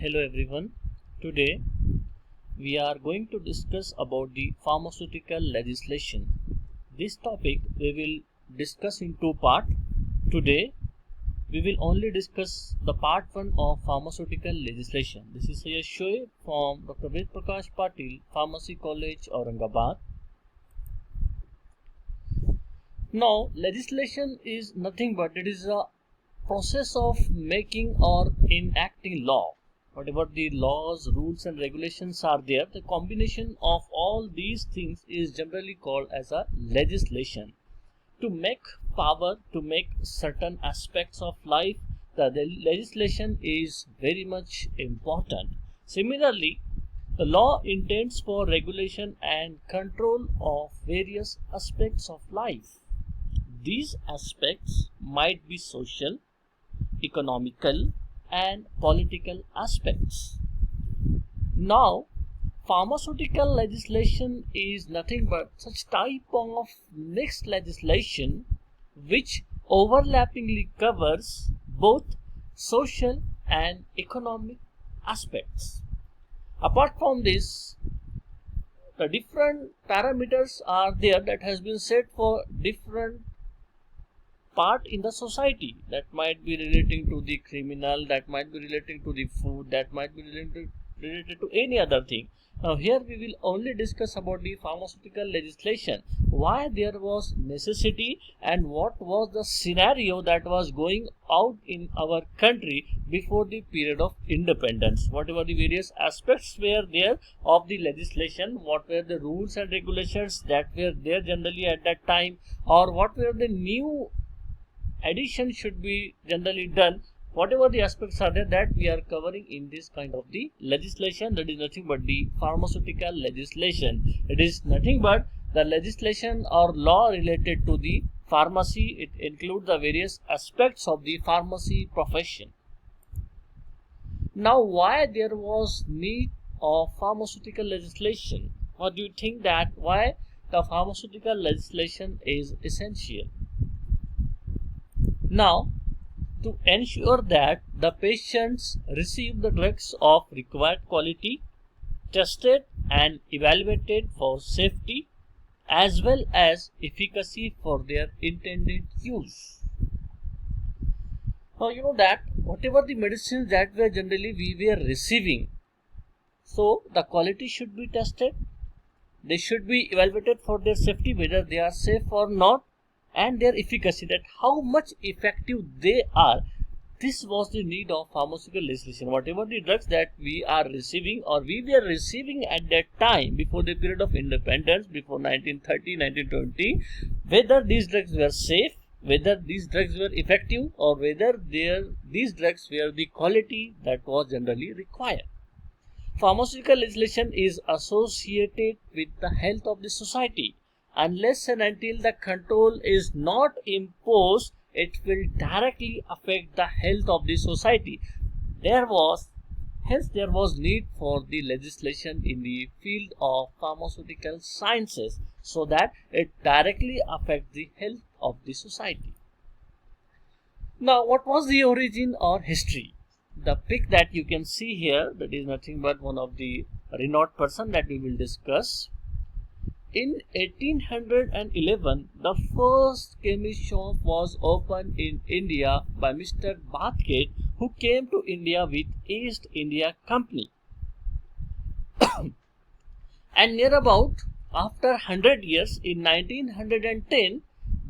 Hello everyone. Today we are going to discuss about the pharmaceutical legislation. This topic we will discuss in two parts. Today we will only discuss the part 1 of pharmaceutical legislation. This is a show from Dr. Ved Prakash Patil, Pharmacy College, Aurangabad. Now, legislation is nothing but it is a process of making or enacting law. Whatever the laws, rules and regulations are there, the combination of all these things is generally called as a legislation. To make power, to make certain aspects of life, the legislation is very much important. Similarly, the law intends for regulation and control of various aspects of life. These aspects might be social, economical and political aspects. Now, pharmaceutical legislation is nothing but such type of mixed legislation which overlappingly covers both social and economic aspects. Apart from this, the different parameters are there that has been set for different part in the society, that might be relating to the criminal, that might be relating to the food, that might be related to any other thing. Now here we will only discuss about the pharmaceutical legislation, why there was necessity and what was the scenario that was going out in our country before the period of independence. Whatever the various aspects were there of the legislation, what were the rules and regulations that were there generally at that time, or what were the new addition should be generally done, whatever the aspects are there, that we are covering in this kind of the legislation. That is nothing but the pharmaceutical legislation. It is nothing but the legislation or law related to the pharmacy. It includes the various aspects of the pharmacy profession. Now, why there was need of pharmaceutical legislation? What do you think, that why the pharmaceutical legislation is essential? Now, to ensure that the patients receive the drugs of required quality, tested and evaluated for safety as well as efficacy for their intended use. Now, you know that whatever the medicines that were generally we were receiving, so the quality should be tested, they should be evaluated for their safety, whether they are safe or not, and their efficacy, that how much effective they are. This was the need of pharmaceutical legislation. Whatever the drugs that we are receiving or we were receiving at that time before the period of independence, before 1930, 1920, whether these drugs were safe, whether these drugs were effective, or whether these drugs were the quality that was generally required. Pharmaceutical legislation is associated with the health of the society. Unless and until the control is not imposed, it will directly affect the health of the society. Hence there was need for the legislation in the field of pharmaceutical sciences, so that it directly affects the health of the society. Now, what was the origin or history? The pic that you can see here, that is nothing but one of the renowned person that we will discuss. In 1811, the first chemist shop was opened in India by Mr. Bathgate, who came to India with East India Company. And near about after 100 years, in 1910,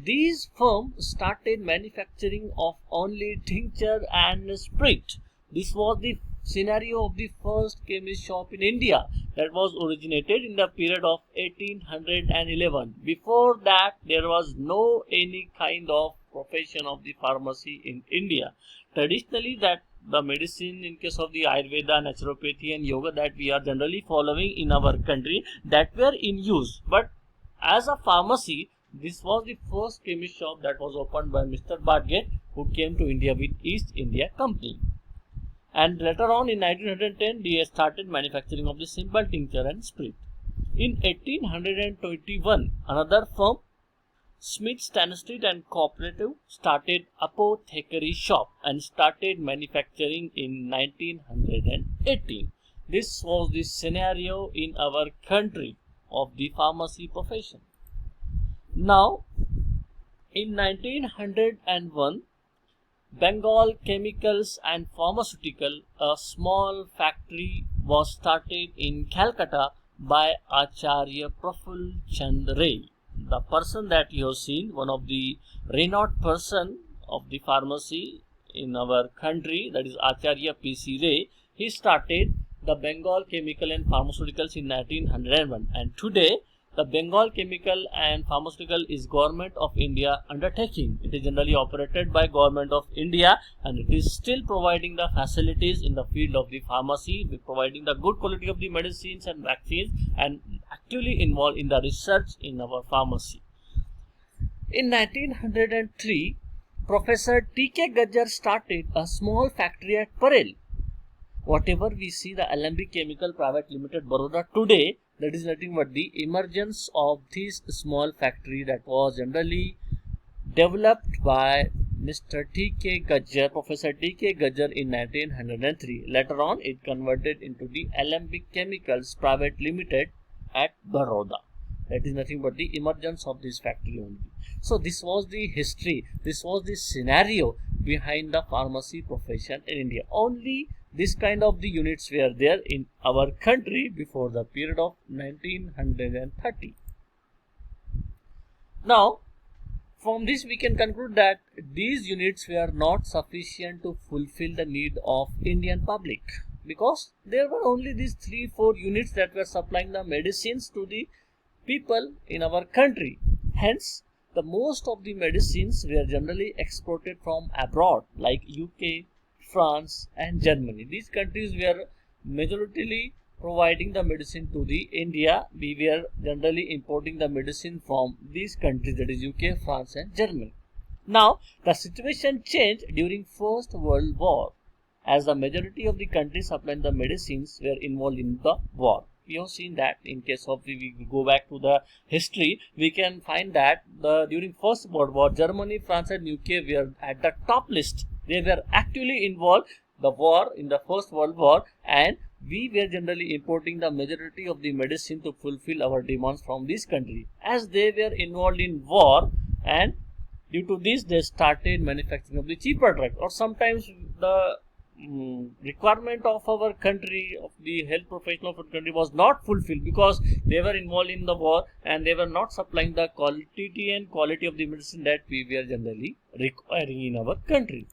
these firms started manufacturing of only tincture and spirit. This was the scenario of the first chemist shop in India that was originated in the period of 1811. Before that, there was no any kind of profession of the pharmacy in India. Traditionally, that the medicine in case of the Ayurveda, naturopathy and yoga that we are generally following in our country, that were in use. But as a pharmacy, this was the first chemist shop that was opened by Mr. Bathgate, who came to India with East India Company. And later on in 1910, they started manufacturing of the simple tincture and spirit. In 1821, another firm Smith Stansted and Cooperative started apothecary shop and started manufacturing in 1918. This was the scenario in our country of the pharmacy profession. Now, in 1901, Bengal Chemicals and Pharmaceutical, a small factory was started in Calcutta by Acharya Praful Chand Ray. The person that you have seen, one of the renowned person of the pharmacy in our country, that is Acharya P.C. Ray. He started the Bengal Chemical and Pharmaceuticals in 1901, and today the Bengal Chemical and Pharmaceutical is Government of India undertaking. It is generally operated by Government of India, and it is still providing the facilities in the field of the pharmacy, providing the good quality of the medicines and vaccines, and actively involved in the research in our pharmacy. In 1903, Professor T.K. Gajjar started a small factory at Parel. Whatever we see the Alembic Chemical Private Limited Baroda today, that is nothing but the emergence of this small factory that was generally developed by Mr. T.K. Gajjar, Professor T.K. Gajjar in 1903. Later on, it converted into the Alembic Chemicals Private Limited at Baroda. That is nothing but the emergence of this factory only. So this was the history, this was the scenario behind the pharmacy profession in India. Only this kind of the units were there in our country before the period of 1930. Now, from this we can conclude that these units were not sufficient to fulfill the need of Indian public, because there were only these 3-4 units that were supplying the medicines to the people in our country. Hence, the most of the medicines were generally exported from abroad, like UK, France and Germany. These countries were majoritarily providing the medicine to the India. We were generally importing the medicine from these countries, that is UK, France and Germany. Now, the situation changed during First World War, as the majority of the countries supplying the medicines were involved in the war. We have seen that in case of, we go back to the history, we can find that during First World War, Germany, France and UK were at the top list. They were actively involved the war in the First World War, and we were generally importing the majority of the medicine to fulfill our demands from this country, as they were involved in war, and due to this they started manufacturing of the cheaper drugs, or sometimes the requirement of our country, of the health professional of our country, was not fulfilled because they were involved in the war and they were not supplying the quantity and quality of the medicine that we were generally requiring in our country.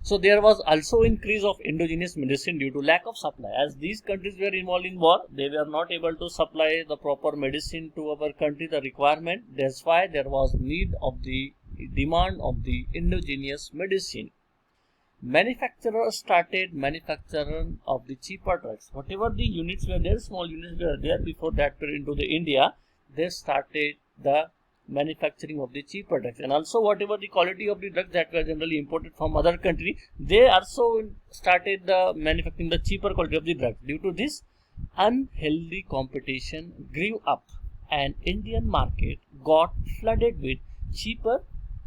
So there was also increase of indigenous medicine due to lack of supply. As these countries were involved in war, they were not able to supply the proper medicine to our country, the requirement. That's why there was need of the demand of the indigenous medicine. Manufacturers started manufacturing of the cheaper drugs. Whatever the units were there, small units were there before that period into the India, they started the manufacturing of the cheaper drugs. And also whatever the quality of the drugs that were generally imported from other country, they also started the manufacturing the cheaper quality of the drugs. Due to this, unhealthy competition grew up and Indian market got flooded with cheaper,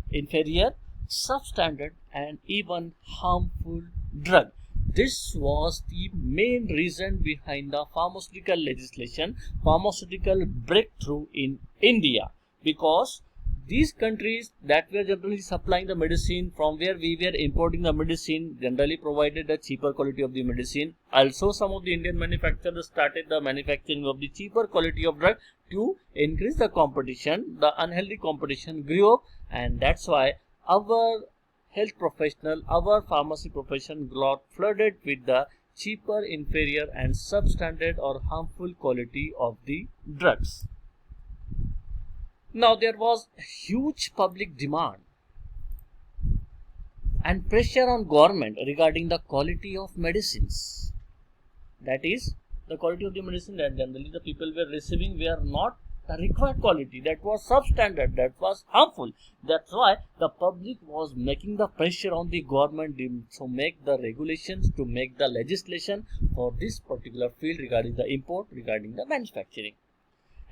inferior, substandard and even harmful drug. This was the main reason behind the pharmaceutical legislation, pharmaceutical breakthrough in India, because these countries that were generally supplying the medicine, from where we were importing the medicine, generally provided a cheaper quality of the medicine. Also, some of the Indian manufacturers started the manufacturing of the cheaper quality of drug to increase the competition. The unhealthy competition grew up, and that's why our health professional, our pharmacy profession got flooded with the cheaper, inferior and substandard or harmful quality of the drugs. Now there was huge public demand and pressure on government regarding the quality of medicines. That is, the quality of the medicine that generally the people were receiving were not the required quality, that was substandard, that was harmful. That's why the public was making the pressure on the government to make the regulations, to make the legislation for this particular field regarding the import, regarding the manufacturing.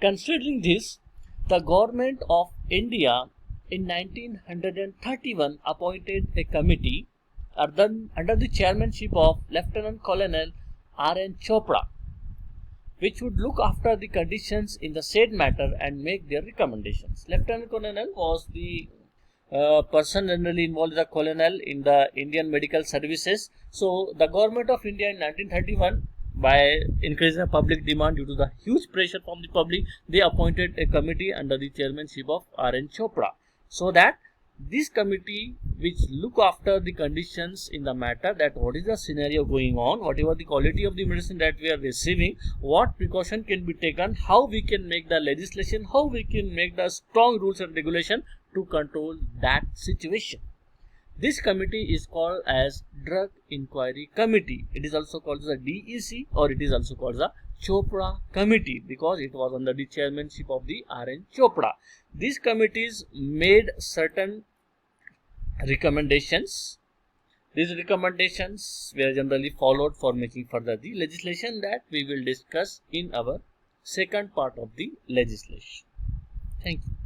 Considering this, The government of India in 1931 appointed a committee under the chairmanship of Lieutenant Colonel R.N. Chopra, which would look after the conditions in the said matter and make their recommendations. Lieutenant Colonel was the person generally involved as a colonel in the Indian medical services. So the government of India in 1931, by increasing the public demand due to the huge pressure from the public, they appointed a committee under the chairmanship of R.N. Chopra, so that this committee which look after the conditions in the matter, that what is the scenario going on, whatever the quality of the medicine that we are receiving, what precaution can be taken, how we can make the legislation, how we can make the strong rules and regulation to control that situation. This committee is called as Drug Inquiry Committee. It is also called the DEC, or it is also called the Chopra Committee, because it was under the chairmanship of the R.N. Chopra. These committees made certain recommendations. These recommendations were generally followed for making further the legislation that we will discuss in our second part of the legislation. Thank you.